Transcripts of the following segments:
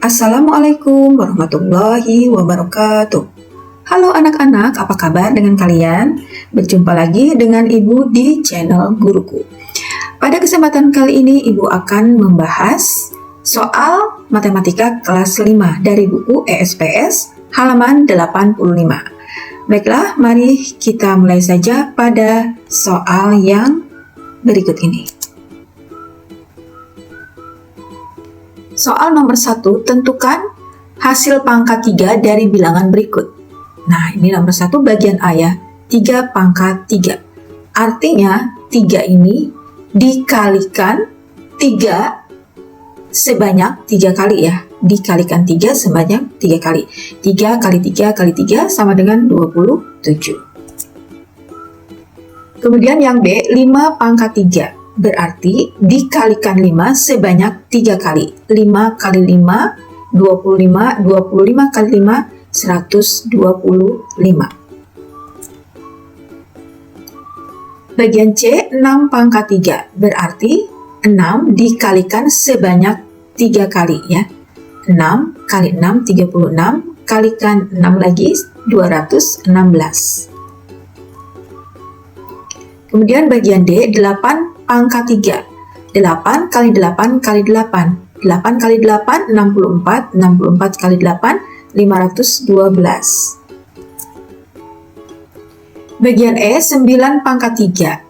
Assalamualaikum warahmatullahi wabarakatuh. Halo anak-anak, apa kabar dengan kalian? Berjumpa lagi dengan Ibu di channel Guruku. Pada kesempatan kali ini Ibu akan membahas soal matematika kelas 5 dari buku ESPS halaman 85. Baiklah, mari kita mulai saja pada soal yang berikut ini. Soal nomor 1, tentukan hasil pangkat 3 dari bilangan berikut. Nah, ini nomor 1 bagian A ya, 3 pangkat 3. Artinya, 3 ini dikalikan 3 sebanyak 3 kali ya. Dikalikan 3 sebanyak 3 kali. 3 kali 3 kali 3 sama dengan 27. Kemudian yang B, 5 pangkat 3. Berarti dikalikan 5 sebanyak 3 kali. 5 kali 5, 25, 25 kali 5, 125. Bagian C, 6 pangkat 3. Berarti 6 dikalikan sebanyak 3 kali ya. 6 kali 6, 36. Kalikan 6 lagi, 216. Kemudian bagian D, 8 pangkat 3. 8 kali 8 kali 8. 8 kali 8, 64. 64 kali 8, 512. Bagian E, 9 pangkat 3.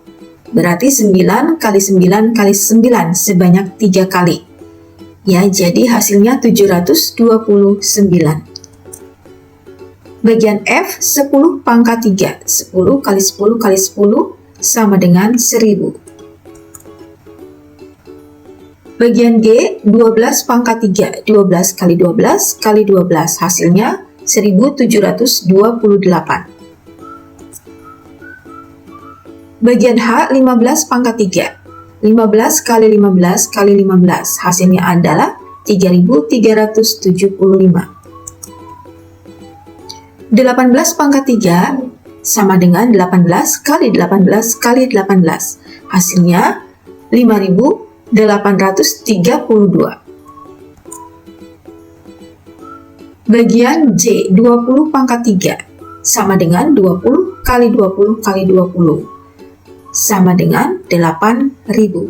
Berarti 9 kali 9 kali 9 sebanyak 3 kali. Ya, jadi hasilnya 729. Bagian F, 10 pangkat 3. 10 kali 10 kali 10 sama dengan 1000. Bagian G, 12 pangkat 3. 12 kali 12 kali 12. Hasilnya 1728. Bagian H, 15 pangkat 3. 15 kali 15 kali 15. Hasilnya adalah 3375. 18 pangkat 3 sama dengan 18 kali 18 kali 18. Hasilnya 5832. Bagian J, 20 pangkat 3 sama dengan 20 kali 20 kali 20 sama dengan 8000.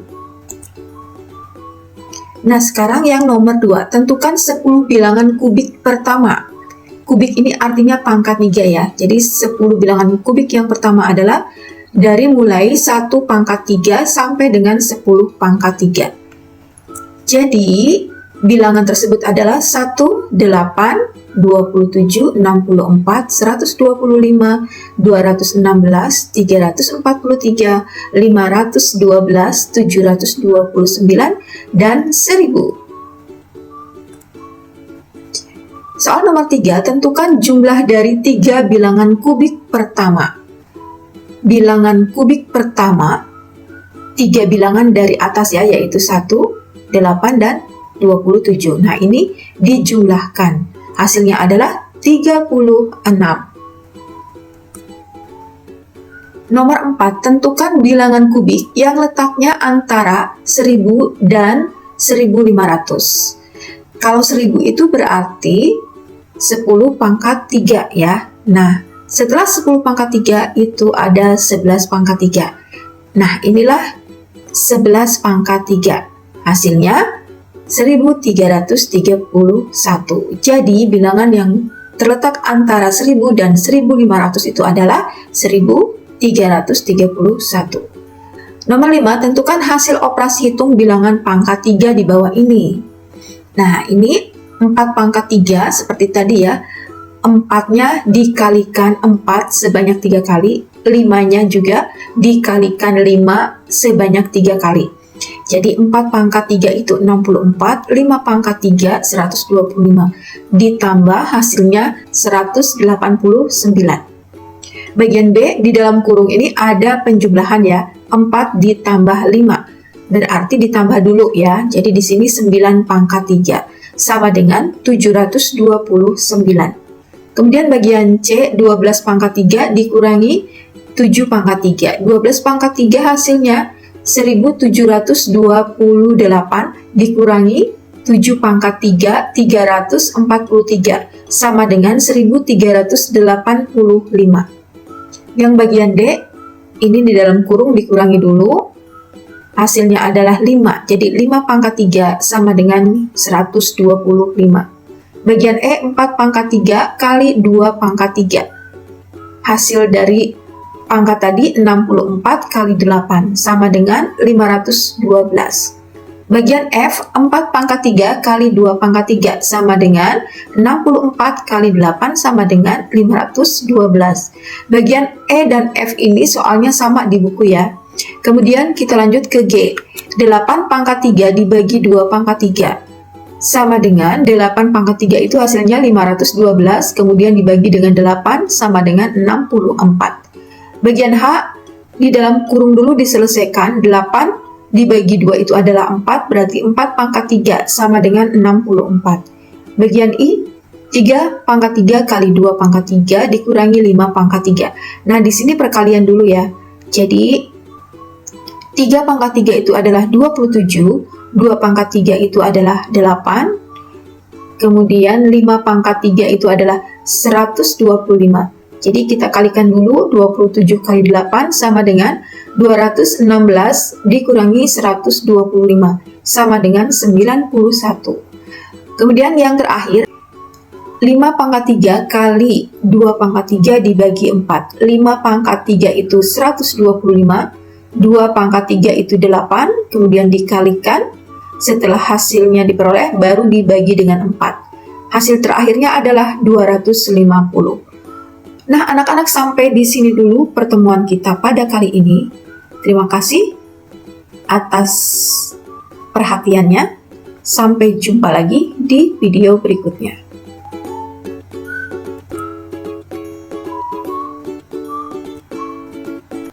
Nah, sekarang yang nomor 2, tentukan 10 bilangan kubik pertama. Kubik ini artinya pangkat 3 ya. Jadi 10 bilangan kubik yang pertama adalah dari mulai 1 pangkat 3 sampai dengan 10 pangkat 3. Jadi, bilangan tersebut adalah 1, 8, 27, 64, 125, 216, 343, 512, 729, dan 1000. Soal nomor 3, tentukan jumlah dari 3 bilangan kubik pertama. Bilangan kubik pertama, 3 bilangan dari atas ya, yaitu 1, 8, dan 27. Nah, ini dijumlahkan. Hasilnya adalah 36. Nomor 4, tentukan bilangan kubik yang letaknya antara 1000 dan 1500. Kalau 1000 itu berarti 10 pangkat 3 ya. Nah, setelah 10 pangkat 3 itu ada 11 pangkat 3. Nah, inilah 11 pangkat 3. Hasilnya 1331. Jadi, bilangan yang terletak antara 1000 dan 1500 itu adalah 1331. Nomor 5, tentukan hasil operasi hitung bilangan pangkat 3 di bawah ini. Nah, ini 4 pangkat 3 seperti tadi ya. 4-nya dikalikan 4 sebanyak 3 kali. 5-nya juga dikalikan 5 sebanyak 3 kali. Jadi 4 pangkat 3 itu 64, 5 pangkat 3 125. Ditambah hasilnya 189. Bagian B, di dalam kurung ini ada penjumlahan ya. 4 ditambah 5. Berarti ditambah dulu ya. Jadi di sini 9 pangkat 3 sama dengan 729. Kemudian bagian C, 12 pangkat 3 dikurangi 7 pangkat 3. 12 pangkat 3 hasilnya 1728 dikurangi 7 pangkat 3, 343, sama dengan 1385. Yang bagian D, ini di dalam kurung dikurangi dulu, hasilnya adalah 5, jadi 5 pangkat 3 sama dengan 125. Bagian E, 4 pangkat 3 kali 2 pangkat 3. Hasil dari pangkat tadi 64 kali 8 sama dengan 512. Bagian F, 4 pangkat 3 kali 2 pangkat 3 sama dengan 64 kali 8 sama dengan 512. Bagian E dan F ini soalnya sama di buku ya. Kemudian kita lanjut ke G. 8 pangkat 3 dibagi 2 pangkat 3 sama dengan 8 pangkat 3 itu hasilnya 512, kemudian dibagi dengan 8 sama dengan 64. Bagian H, di dalam kurung dulu diselesaikan, 8 dibagi 2 itu adalah 4, berarti 4 pangkat 3 sama dengan 64. Bagian I, 3 pangkat 3 kali 2 pangkat 3 dikurangi 5 pangkat 3. Nah, di sini perkalian dulu ya. Jadi, 3 pangkat 3 itu adalah 27, 2 pangkat 3 itu adalah 8, kemudian 5 pangkat 3 itu adalah 125. Jadi kita kalikan dulu, 27 kali 8 sama dengan 216 dikurangi 125, sama dengan 91. Kemudian yang terakhir, 5 pangkat 3 kali 2 pangkat 3 dibagi 4. 5 pangkat 3 itu 125, 2 pangkat 3 itu 8, kemudian dikalikan, setelah hasilnya diperoleh baru dibagi dengan 4. Hasil terakhirnya adalah 250. Nah, anak-anak sampai di sini dulu pertemuan kita pada kali ini. Terima kasih atas perhatiannya. Sampai jumpa lagi di video berikutnya.